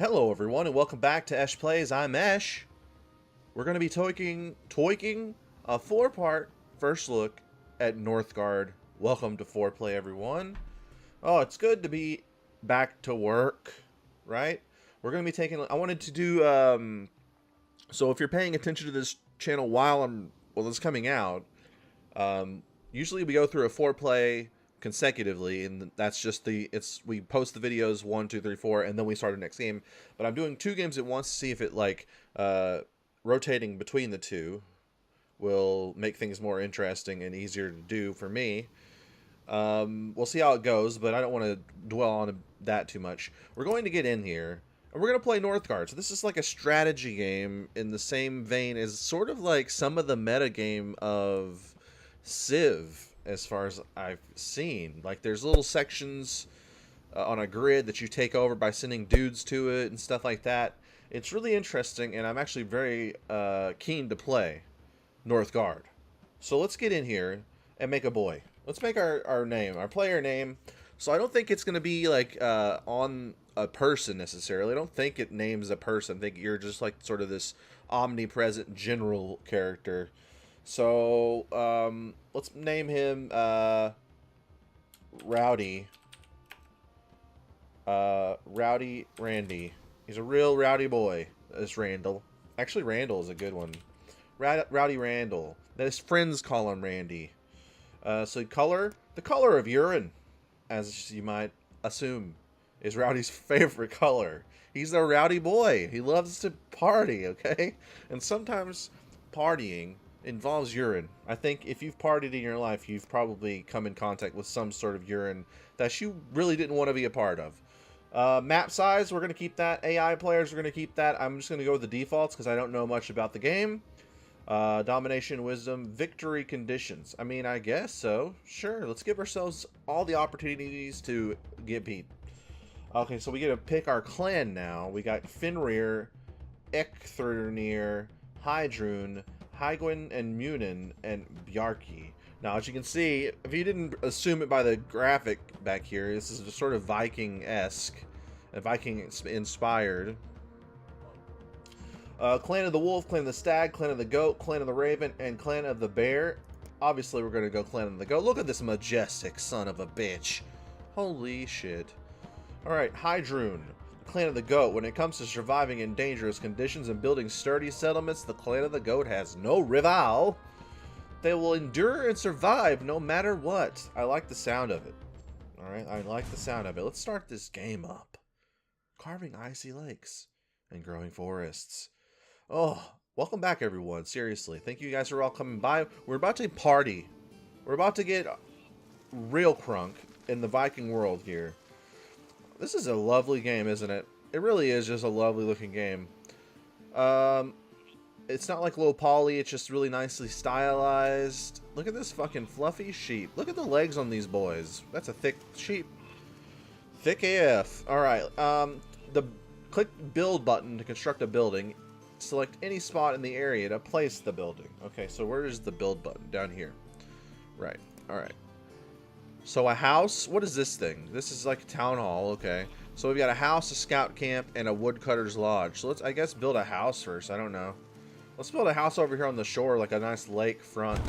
Hello everyone and welcome back to EchPlays. I'm Esh. We're going to be toiking a 4-part first look at Northgard. Welcome to Foreplay everyone. Oh, it's good to be back to work, right? We're going to be taking, I wanted to do, so if you're paying attention to this channel while it's coming out, usually we go through a 4-play consecutively, and that's just we post the videos 1, 2, 3, 4, and then we start the next game. But I'm doing 2 games at once to see if it rotating between the 2 will make things more interesting and easier to do for me. We'll see how it goes, but I don't want to dwell on that too much. We're going to get in here and we're going to play Northgard. So this is like a strategy game in the same vein as sort of like some of the meta game of Civ, as far as I've seen. Like there's little sections on a grid that you take over by sending dudes to it and stuff like that. It's really interesting, and I'm actually very keen to play Northgard. So let's get in here and make a boy. Let's make our name, our player name. So I don't think it's going to be like on a person necessarily. I don't think it names a person. I think you're just like sort of this omnipresent general character. So, let's name him, Rowdy. Rowdy Randy. He's a real rowdy boy, this Randall. Actually, Randall is a good one. Rowdy Randall. His friends call him Randy. So the color of urine, as you might assume, is Rowdy's favorite color. He's a rowdy boy. He loves to party, okay? And sometimes partying involves urine. I think if you've partied in your life, you've probably come in contact with some sort of urine that you really didn't want to be a part of. Map size, we're going to keep that. AI players, we're going to keep that. I'm just going to go with the defaults because I don't know much about the game. Domination, wisdom, victory conditions. I mean, I guess so. Sure, let's give ourselves all the opportunities to get beat. Okay, so we get to pick our clan now. We got Fenrir, Echthrunir, Heidrun, Hygwin and Munin and Bjarki. Now, as you can see, if you didn't assume it by the graphic back here, this is just sort of Viking-esque, Viking-inspired. Clan of the Wolf, Clan of the Stag, Clan of the Goat, Clan of the Raven, and Clan of the Bear. Obviously, we're going to go Clan of the Goat. Look at this majestic son of a bitch. Holy shit. Alright, Heidrun. Clan of the Goat. When it comes to surviving in dangerous conditions and building sturdy settlements, the Clan of the Goat has no rival. They will endure and survive no matter what. I like the sound of it. Alright, I like the sound of it. Let's start this game up. Carving icy lakes and growing forests. Oh, welcome back everyone. Seriously, thank you guys for all coming by. We're about to party. We're about to get real crunk in the Viking world here. This is a lovely game, isn't it? It really is just a lovely looking game. It's not like low poly, it's just really nicely stylized. Look at this fucking fluffy sheep. Look at the legs on these boys. That's a thick sheep. Thick AF. Alright, click build button to construct a building. Select any spot in the area to place the building. Okay, so where is the build button? Down here. Right, alright. So a house, what is this thing? This is like a town hall, okay. So we've got a house, a scout camp, and a woodcutter's lodge. So let's, I guess, build a house first. I don't know. Let's build a house over here on the shore, like a nice lakefront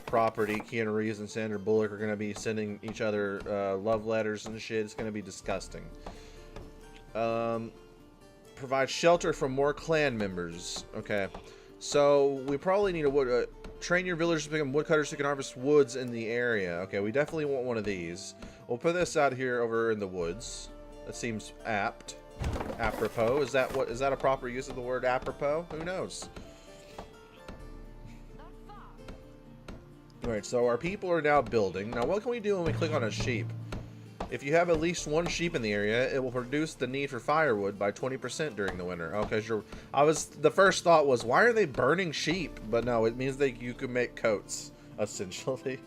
property. Keanu Reeves and Sandra Bullock are going to be sending each other love letters and shit. It's going to be disgusting. Provide shelter from more clan members. Okay. So we probably need a train your villagers to become woodcutters who can harvest woods in the area. Okay, we definitely want one of these. We'll put this out here over in the woods. That seems apt. Apropos. Is that a proper use of the word apropos? Who knows? Alright, so our people are now building. Now what can we do when we click on a sheep? If you have at least one sheep in the area, it will reduce the need for firewood by 20% during the winter. Okay, the first thought was, why are they burning sheep? But no, it means that you can make coats, essentially.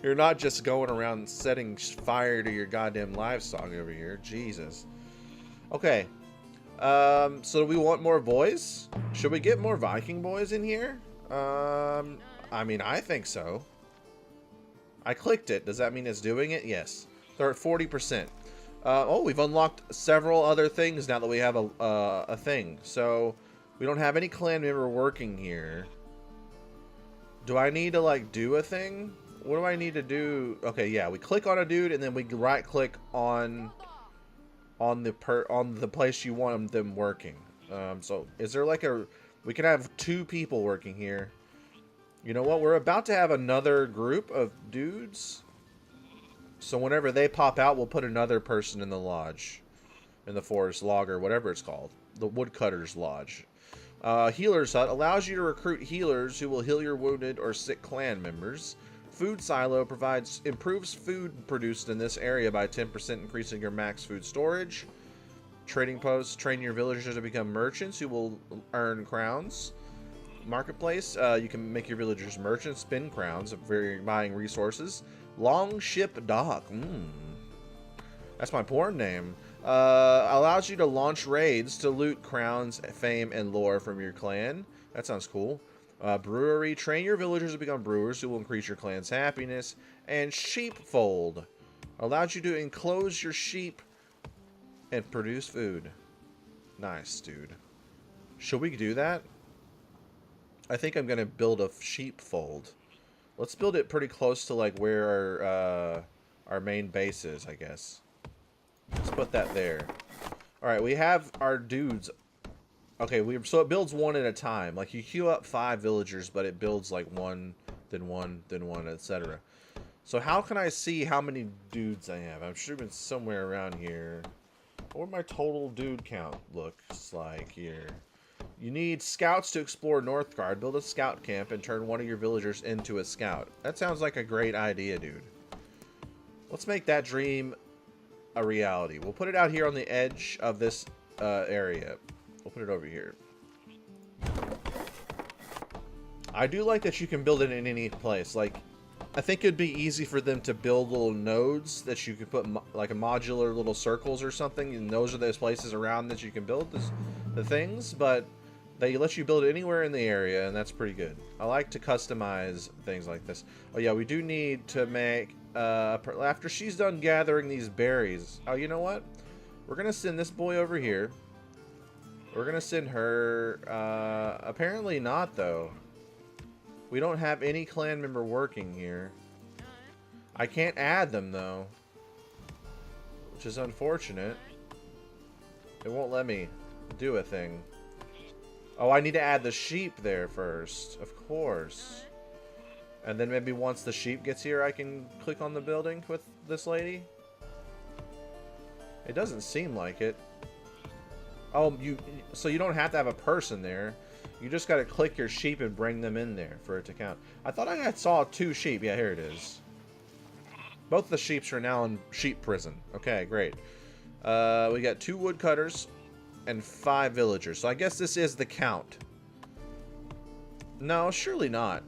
You're not just going around setting fire to your goddamn livestock over here. Jesus. Okay. So we want more boys? Should we get more Viking boys in here? I mean, I think so. I clicked it. Does that mean it's doing it? Yes. They're at 40%. Oh, we've unlocked several other things now that we have a thing. So, we don't have any clan member working here. Do I need to, like, do a thing? What do I need to do? Okay, yeah, we click on a dude, and then we right-click on the place you want them working. So, is there, like, we can have 2 people working here. You know what? We're about to have another group of dudes. So whenever they pop out, we'll put another person in the lodge. In the forest logger, whatever it's called. The woodcutter's lodge. Healer's hut allows you to recruit healers who will heal your wounded or sick clan members. Food silo improves food produced in this area by 10%, increasing your max food storage. Trading posts train your villagers to become merchants who will earn crowns. Marketplace, you can make your villagers merchants, spend crowns for buying resources. Longship Dock, that's my porn name. Allows you to launch raids to loot crowns, fame, and lore from your clan. That sounds cool. Brewery, train your villagers to become brewers who will increase your clan's happiness. And Sheepfold allows you to enclose your sheep and produce food. Nice, dude. Should we do that? I think I'm gonna build a sheepfold. Let's build it pretty close to like where our main base is, I guess. Let's put that there. All right, we have our dudes. Okay, so it builds one at a time. Like you queue up 5 villagers, but it builds like one, then one, then one, etc. So how can I see how many dudes I have? I'm sure it's somewhere around here. What my total dude count looks like here. You need scouts to explore Northgard. Build a scout camp and turn one of your villagers into a scout. That sounds like a great idea, dude. Let's make that dream a reality. We'll put it out here on the edge of this area. We'll put it over here. I do like that you can build it in any place. Like, I think it'd be easy for them to build little nodes that you could put like a modular little circles or something, and those are those places around that you can build the things, but they let you build it anywhere in the area, and that's pretty good. I like to customize things like this. Oh yeah, we do need to make, after she's done gathering these berries, oh, you know what? We're going to send this boy over here. We're going to send her, apparently not, though. We don't have any clan member working here. I can't add them, though, which is unfortunate. It won't let me do a thing. Oh, I need to add the sheep there first, of course. And then maybe once the sheep gets here, I can click on the building with this lady. It doesn't seem like it. Oh, so you don't have to have a person there. You just got to click your sheep and bring them in there for it to count. I thought I saw 2 sheep. Yeah, here it is. Both the sheeps are now in sheep prison. Okay, great. We got 2 woodcutters and 5 villagers. So I guess this is the count. No, surely not.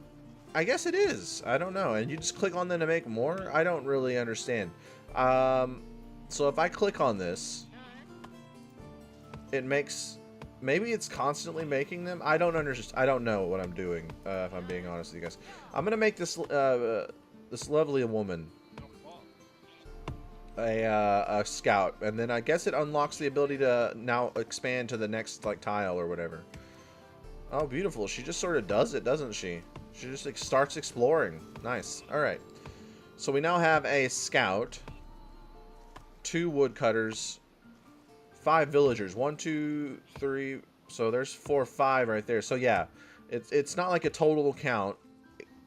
I guess it is. I don't know. And you just click on them to make more? I don't really understand. So if I click on this, it makes... Maybe it's constantly making them? I don't understand. I don't know what I'm doing, if I'm being honest with you guys. I'm going to make this this lovely woman a scout, and then I guess it unlocks the ability to now expand to the next like tile or whatever. Oh, beautiful. She just sort of does it, doesn't she? She just like starts exploring. Nice. All right. So we now have a scout, 2 woodcutters, 5 villagers. 1, 2, 3. So there's 4, 5 right there. So yeah, it's not like a total count.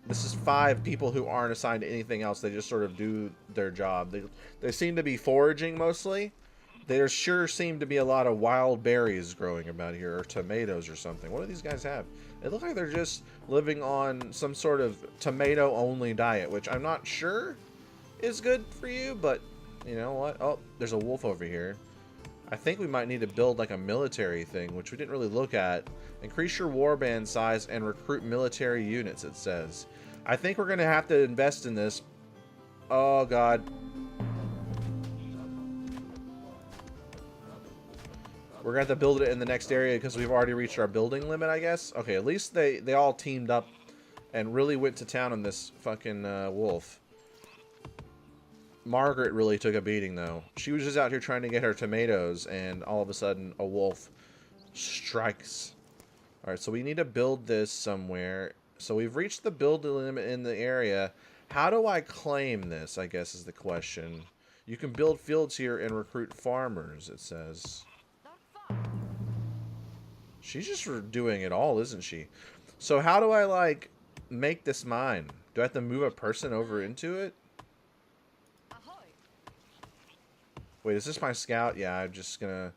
This is 5 people who aren't assigned to anything else. They just sort of do their job. They seem to be foraging mostly. There sure seem to be a lot of wild berries growing about here, or tomatoes or something. What do these guys have? It looks like they're just living on some sort of tomato-only diet, which I'm not sure is good for you, but you know what? Oh, there's a wolf over here. I think we might need to build like a military thing, which we didn't really look at. Increase your warband size and recruit military units, it says. I think we're going to have to invest in this. Oh, God. We're going to have to build it in the next area because we've already reached our building limit, I guess. Okay, at least they all teamed up and really went to town on this fucking wolf. Margaret really took a beating, though. She was just out here trying to get her tomatoes, and all of a sudden, a wolf strikes. Alright, so we need to build this somewhere. So we've reached the build limit in the area. How do I claim this, I guess, is the question. You can build fields here and recruit farmers, it says. She's just doing it all, isn't she? So how do I, like, make this mine? Do I have to move a person over into it? Wait, is this my scout? Yeah, I'm just gonna...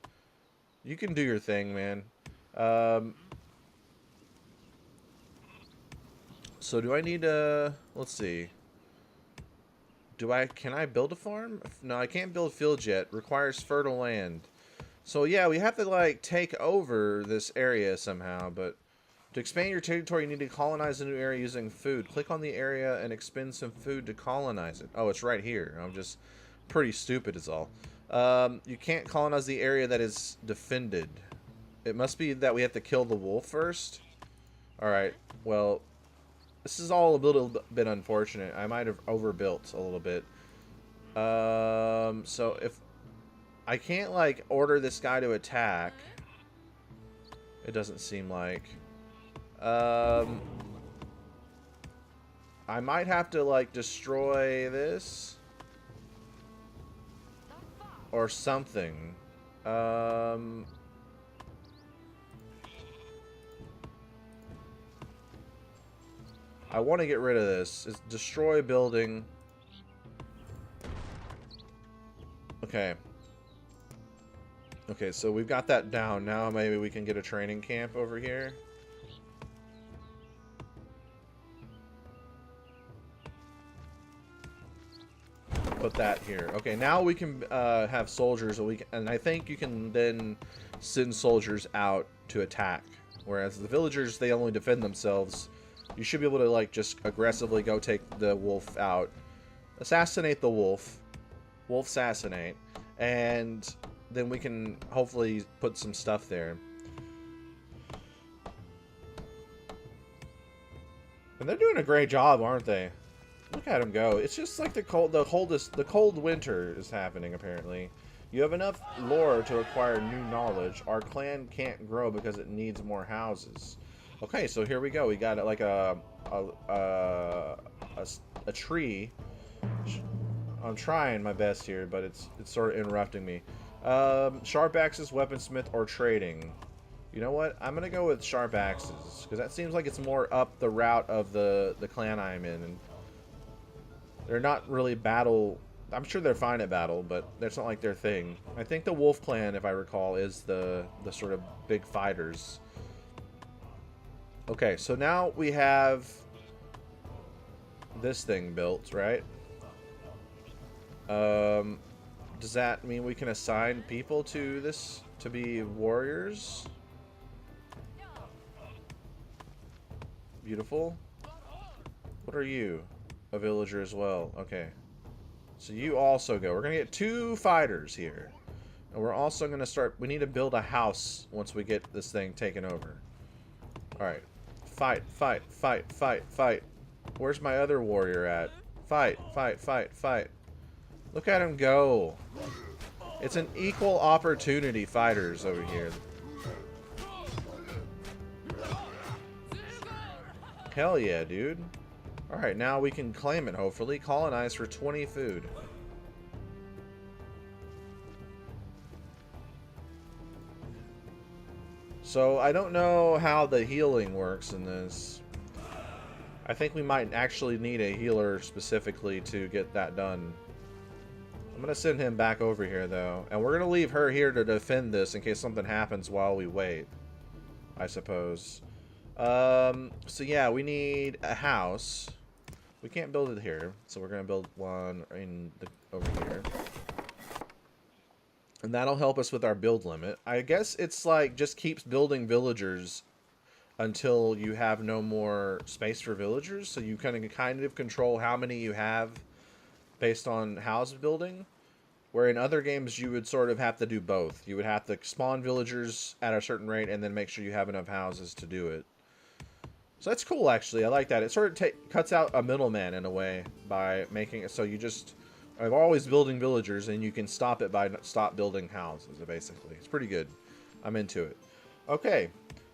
You can do your thing, man. So do I need to... Let's see. Can I build a farm? No, I can't build fields yet. Requires fertile land. So yeah, we have to like take over this area somehow, but to expand your territory, you need to colonize a new area using food. Click on the area and expend some food to colonize it. Oh, it's right here. I'm just pretty stupid is all. You can't colonize the area that is defended. It must be that we have to kill the wolf first. Alright, well... This is all a little bit unfortunate. I might have overbuilt a little bit. So if I can't like order this guy to attack, it doesn't seem like. I might have to like destroy this or something. I want to get rid of this. It's destroy building. Okay. Okay, so we've got that down. Now maybe we can get a training camp over here. Put that here. Okay, now we can have soldiers, and I think you can then send soldiers out to attack. Whereas the villagers, they only defend themselves. You should be able to, like, just aggressively go take the wolf out. Assassinate the wolf. Wolf assassinate. And then we can hopefully put some stuff there. And they're doing a great job, aren't they? Look at them go. It's just like the cold winter is happening, apparently. You have enough lore to acquire new knowledge. Our clan can't grow because it needs more houses. Okay, so here we go. We got like a tree. I'm trying my best here, but it's sort of interrupting me. Sharp axes, weaponsmith, or trading. You know what? I'm gonna go with sharp axes because that seems like it's more up the route of the clan I'm in, and they're not really battle. I'm sure they're fine at battle, but that's not like their thing. I think the wolf clan, if I recall, is the sort of big fighters. Okay, so now we have this thing built, right? Does that mean we can assign people to this to be warriors? Beautiful. What are you? A villager as well. Okay. So you also go. We're going to get 2 fighters here. And we're also going to start... We need to build a house once we get this thing taken over. Alright. Fight, fight, fight, fight, fight. Where's my other warrior at? Fight, fight, fight, fight. Look at him go. It's an equal opportunity fighters over here. Hell yeah, dude. Alright, now we can claim it, hopefully. Colonize for 20 food. So, I don't know how the healing works in this. I think we might actually need a healer specifically to get that done. I'm going to send him back over here, though. And we're going to leave her here to defend this in case something happens while we wait, I suppose. So yeah, we need a house. We can't build it here, so we're going to build one over here. And that'll help us with our build limit. I guess it's like just keeps building villagers until you have no more space for villagers. So you kind of control how many you have based on house building. Where in other games you would sort of have to do both. You would have to spawn villagers at a certain rate and then make sure you have enough houses to do it. So that's cool, actually. I like that. It sort of cuts out a middleman in a way by making it so you just I'm always building villagers, and you can stop it by stop building houses, basically. It's pretty good. I'm into it. Okay,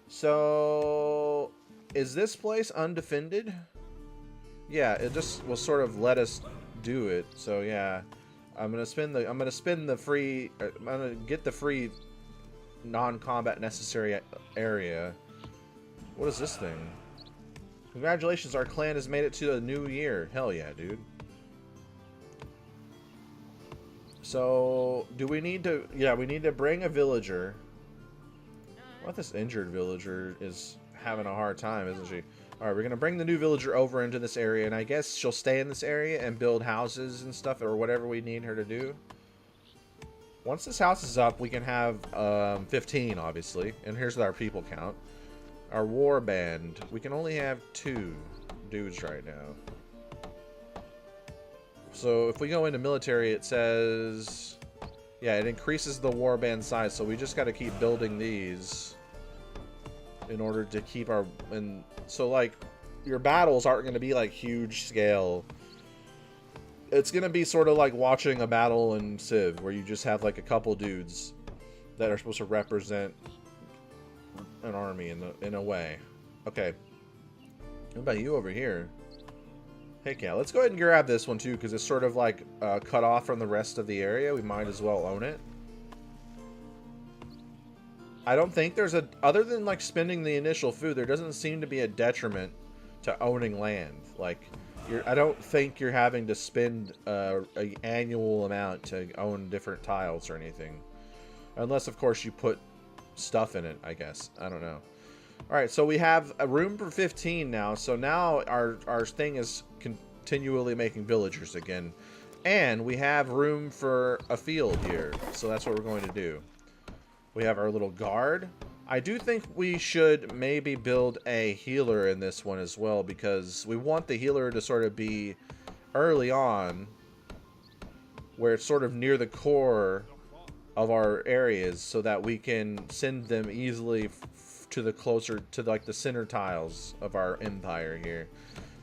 so is this place undefended? Yeah, it just will sort of let us do it. So yeah, I'm gonna spend the free. I'm gonna get the free non-combat necessary area. What is this thing? Congratulations, our clan has made it to a new year. Hell yeah, dude. So, do we need to... Yeah, we need to bring a villager. What, this injured villager is having a hard time, isn't she? Alright, we're going to bring the new villager over into this area, and I guess she'll stay in this area and build houses and stuff, or whatever we need her to do. Once this house is up, we can have 15, obviously. And here's our people count. Our war band. We can only have 2 dudes right now. So if we go into military, it says, yeah, it increases the warband size. So we just got to keep building these in order to keep our, and so like your battles aren't going to be like huge scale. It's going to be sort of like watching a battle in Civ where you just have like a couple dudes that are supposed to represent an army in a way. Okay. What about you over here? Heck yeah, let's go ahead and grab this one too, because it's sort of like cut off from the rest of the area. We might as well own it. I don't think there's a, other than like spending the initial food, there doesn't seem to be a detriment to owning land. Like, I don't think you're having to spend an annual amount to own different tiles or anything. Unless, of course, you put stuff in it, I guess. I don't know. Alright, so we have a room for 15 now. So now our thing is continually making villagers again. And we have room for a field here. So that's what we're going to do. We have our little guard. I do think we should maybe build a healer in this one as well, because we want the healer to sort of be early on, where it's sort of near the core of our areas, so that we can send them easily to the closer to like the center tiles of our empire here.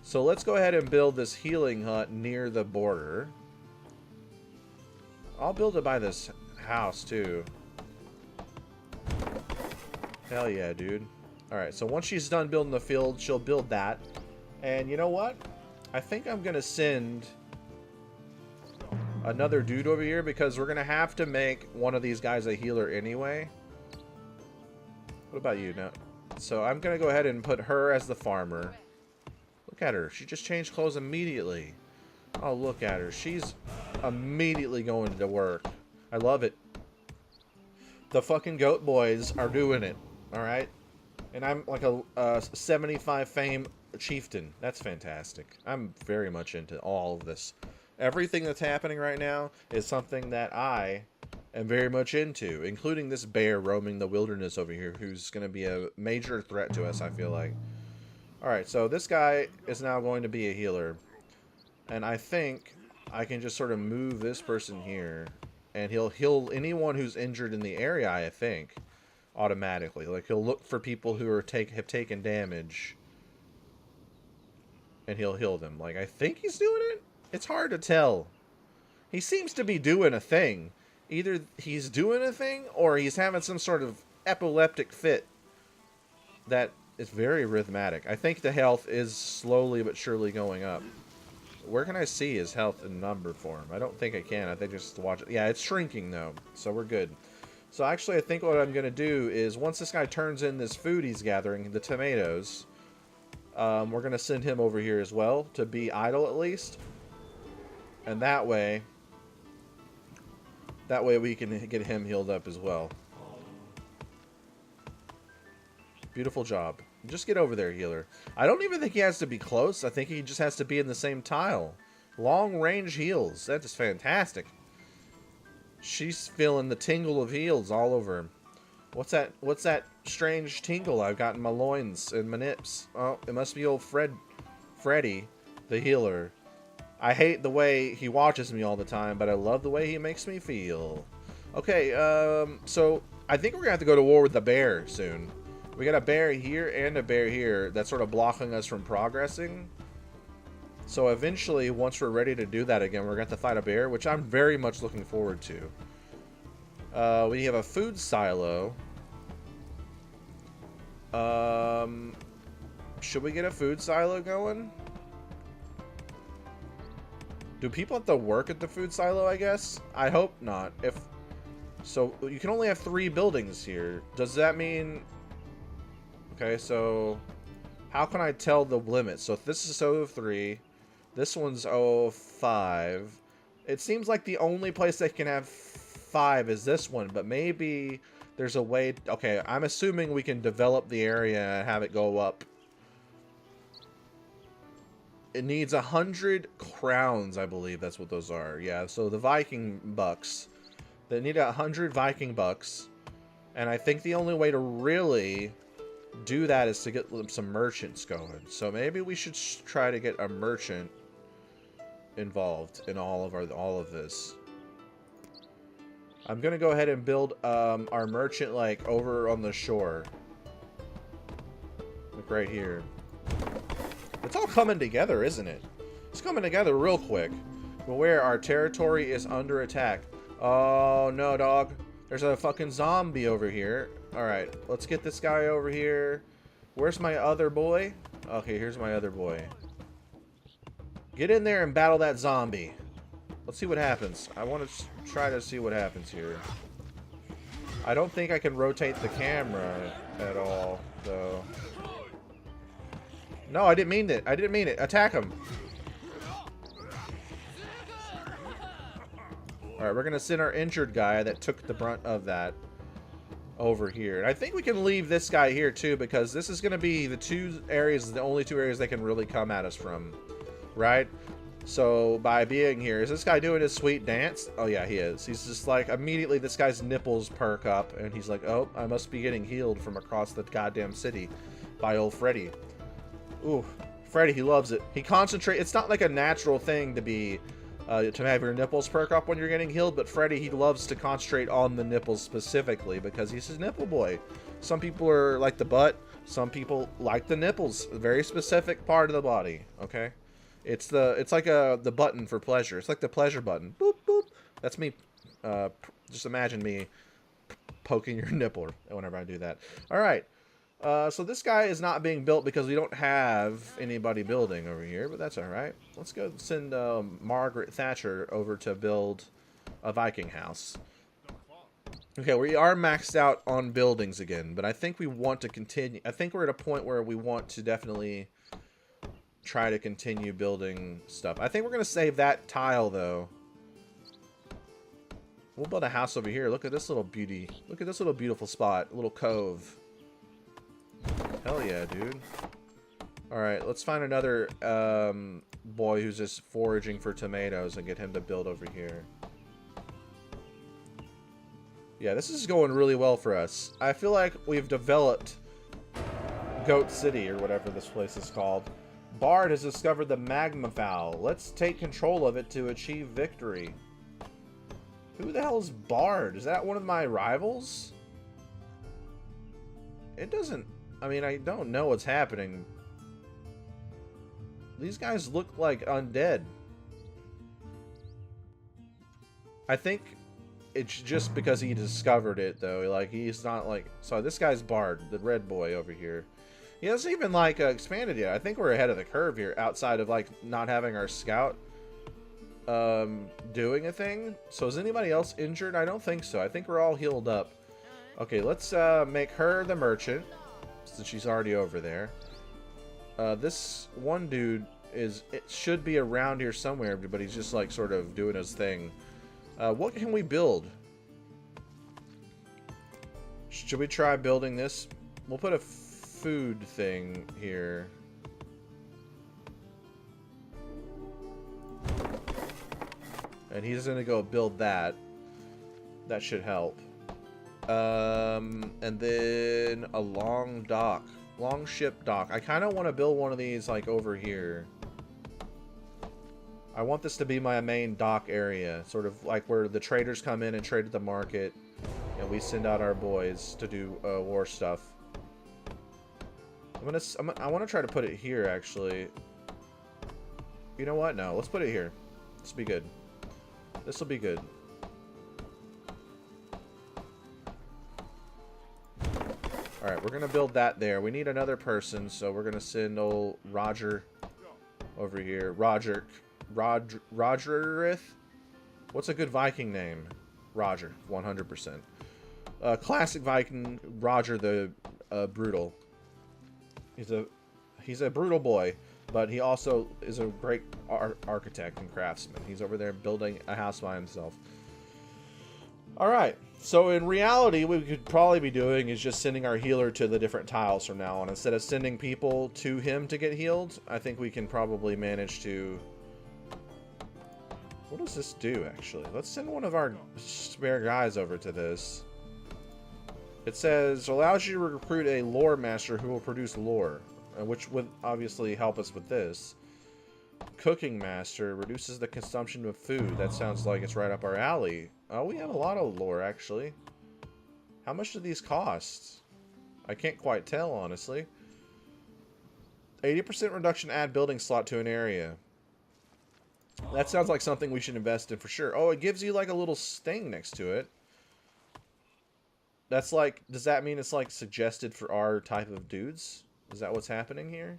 So let's go ahead and build this healing hut near the border. I'll build it by this house too. Hell yeah, dude. Alright, so once she's done building the field, she'll build that. And you know what? I think I'm gonna send another dude over here, because we're gonna have to make one of these guys a healer anyway. What about you now? So I'm gonna go ahead and put her as the farmer. Look at her. She just changed clothes immediately. Oh, look at her. She's immediately going to work. I love it. The fucking goat boys are doing it. Alright? And I'm like a 75 fame chieftain. That's fantastic. I'm very much into all of this. Everything that's happening right now is something that I am very much into, including this bear roaming the wilderness over here, who's going to be a major threat to us, I feel like. Alright, so this guy is now going to be a healer. And I think I can just sort of move this person here, and he'll heal anyone who's injured in the area, I think, automatically. Like, he'll look for people who are have taken damage, and he'll heal them. Like, I think he's doing it? It's hard to tell. He seems to be doing a thing. Either he's doing a thing, or he's having some sort of epileptic fit that is very rhythmic. I think the health is slowly but surely going up. Where can I see his health in number form? I don't think I can. I think just watch it. Yeah, it's shrinking though, so we're good. So actually, I think what I'm going to do is, once this guy turns in this food he's gathering, the tomatoes, we're going to send him over here as well, to be idle at least. And that way we can get him healed up as well. Beautiful job. Just get over there, healer. I don't even think he has to be close. I think he just has to be in the same tile. Long range heals. That is fantastic. She's feeling the tingle of heals all over him. What's that strange tingle I've got in my loins and my nips? Oh, it must be old Freddy, the healer. I hate the way he watches me all the time, but I love the way he makes me feel. Okay, so I think we're gonna have to go to war with the bear soon. We got a bear here and a bear here that's sort of blocking us from progressing. So eventually, once we're ready to do that again, we're going to have to fight a bear, which I'm very much looking forward to. We have a food silo. Should we get a food silo going? Do people have to work at the food silo, I guess? I hope not. If so, you can only have 3 buildings here. Does that mean... Okay, so... How can I tell the limit? So if this is 03, this one's 05. It seems like the only place they can have 5 is this one, but maybe there's a way... Okay, I'm assuming we can develop the area and have it go up. It needs 100 crowns, I believe that's what those are. Yeah, so the Viking bucks. They need 100 Viking bucks. And I think the only way to really do that is to get some merchants going. So maybe we should try to get a merchant involved in all of this. I'm gonna go ahead and build our merchant like over on the shore. Like right here. It's all coming together, isn't it? It's coming together real quick. Beware, our territory is under attack. Oh, no, dog. There's a fucking zombie over here. Alright, let's get this guy over here. Where's my other boy? Okay, here's my other boy. Get in there and battle that zombie. Let's see what happens. I want to try to see what happens here. I don't think I can rotate the camera at all, though. No, I didn't mean it. I didn't mean it. Attack him. Alright, we're going to send our injured guy that took the brunt of that over here. And I think we can leave this guy here, too, because this is going to be the only 2 areas they can really come at us from. Right? So, by being here, is this guy doing his sweet dance? Oh, yeah, he is. He's just like, immediately this guy's nipples perk up, and he's like, oh, I must be getting healed from across the goddamn city by old Freddy. Ooh, Freddy, he loves it. He concentrates. It's not like a natural thing to be, to have your nipples perk up when you're getting healed, but Freddy, he loves to concentrate on the nipples specifically because he's his nipple boy. Some people are like the butt. Some people like the nipples. A very specific part of the body, okay? It's like the button for pleasure. It's like the pleasure button. Boop, boop. That's me. Just imagine me poking your nipple whenever I do that. All right. So this guy is not being built because we don't have anybody building over here, but that's all right. Let's go send Margaret Thatcher over to build a Viking house. Okay, we are maxed out on buildings again, but I think we want to continue. I think we're at a point where we want to definitely try to continue building stuff. I think we're going to save that tile, though. We'll build a house over here. Look at this little beauty. Look at this little beautiful spot. A little cove. Hell yeah, dude. Alright, let's find another boy who's just foraging for tomatoes and get him to build over here. Yeah, this is going really well for us. I feel like we've developed Goat City, or whatever this place is called. Bard has discovered the magma fowl. Let's take control of it to achieve victory. Who the hell is Bard? Is that one of my rivals? It doesn't... I mean, I don't know what's happening. These guys look like undead. I think it's just because he discovered it, though. Like, he's not like... So, this guy's Bard, the red boy over here. He hasn't even, like, expanded yet. I think we're ahead of the curve here, outside of, like, not having our scout doing a thing. So, is anybody else injured? I don't think so. I think we're all healed up. Okay, let's make her the merchant, since she's already over there. This one dude it should be around here somewhere, but he's just like sort of doing his thing. What can we build? Should we try building this? We'll put a food thing here. And he's gonna go build that. That should help. And then a long ship dock. I kind of want to build one of these like over here. I want this to be my main dock area, sort of like where the traders come in and trade at the market, and we send out our boys to do war stuff. I want to try to put it here actually. You know what? No, let's put it here. This will be good. This will be good. Alright, we're going to build that there. We need another person, so we're going to send old Roger over here. Rogerith? What's a good Viking name? Roger, 100%. Classic Viking, Roger the Brutal. He's a brutal boy, but he also is a great architect and craftsman. He's over there building a house by himself. Alright, so in reality, what we could probably be doing is just sending our healer to the different tiles from now on. Instead of sending people to him to get healed, I think we can probably manage to... What does this do, actually? Let's send one of our spare guys over to this. It says, allows you to recruit a lore master who will produce lore, which would obviously help us with this. Cooking master reduces the consumption of food. That sounds like it's right up our alley. Oh, we have a lot of lore, actually. How much do these cost? I can't quite tell, honestly. 80% reduction add building slot to an area. That sounds like something we should invest in for sure. Oh, it gives you like a little thing next to it. That's like, does that mean it's like suggested for our type of dudes? Is that what's happening here?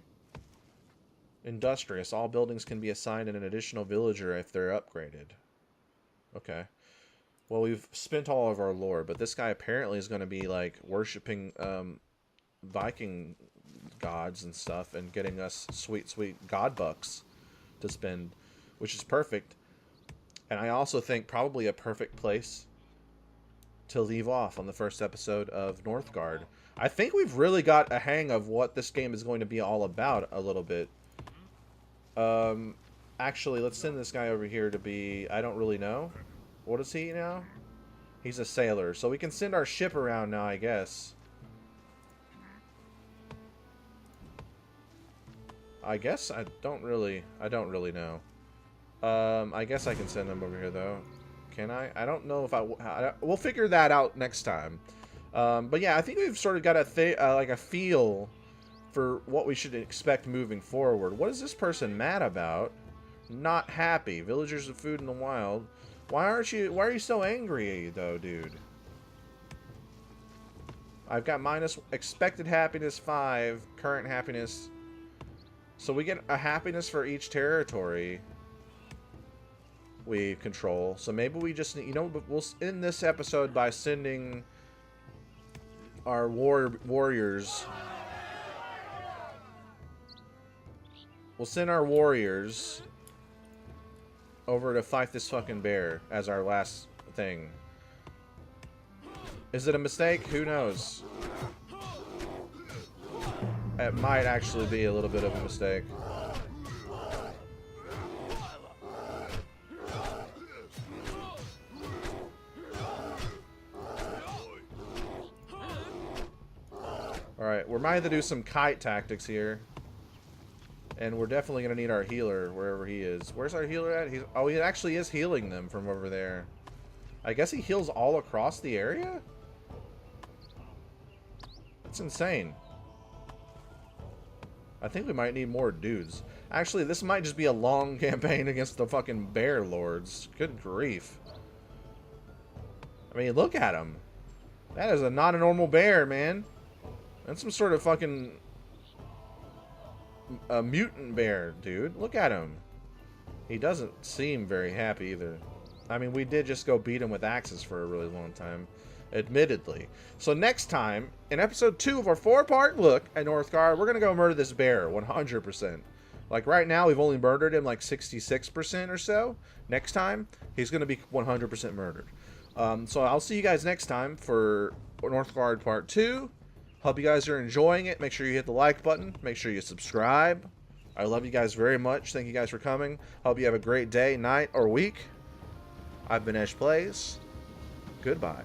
Industrious. All buildings can be assigned an additional villager if they're upgraded. Okay. Well, we've spent all of our lore, but this guy apparently is going to be like worshipping Viking gods and stuff and getting us sweet, sweet god bucks to spend, which is perfect. And I also think probably a perfect place to leave off on the first episode of Northgard. I think we've really got a hang of what this game is going to be all about a little bit. Actually, let's send this guy over here to be... I don't really know. What is he now? He's a sailor. So we can send our ship around now, I guess. I don't really know. I guess I can send him over here, though. Can I? I don't know if we'll figure that out next time. But yeah, I think we've sort of got a feel for what we should expect moving forward. What is this person mad about? Not happy. Villagers of food in the wild. Why are you so angry, though, dude? I've got minus expected happiness 5, current happiness. So we get a happiness for each territory we control. So maybe we just, you know, we'll end this episode by sending our warriors. We'll send our warriors over to fight this fucking bear as our last thing. Is it a mistake? Who knows? It might actually be a little bit of a mistake. Alright, we might have to do some kite tactics here. And we're definitely going to need our healer wherever he is. Where's our healer at? Oh, he actually is healing them from over there. I guess he heals all across the area? That's insane. I think we might need more dudes. Actually, this might just be a long campaign against the fucking bear lords. Good grief. I mean, look at him. That is not a normal bear, man. That's some sort of fucking... a mutant bear, dude. Look at him. He doesn't seem very happy either. I mean, we did just go beat him with axes for a really long time, admittedly. So next time, in episode 2 of our 4-part look at Northgard, we're going to go murder this bear 100%. Like right now, we've only murdered him like 66% or so. Next time, he's going to be 100% murdered. So I'll see you guys next time for Northgard Part 2. Hope you guys are enjoying it. Make sure you hit the like button. Make sure you subscribe. I love you guys very much. Thank you guys for coming. Hope you have a great day, night, or week. I've been EchPlays. Goodbye.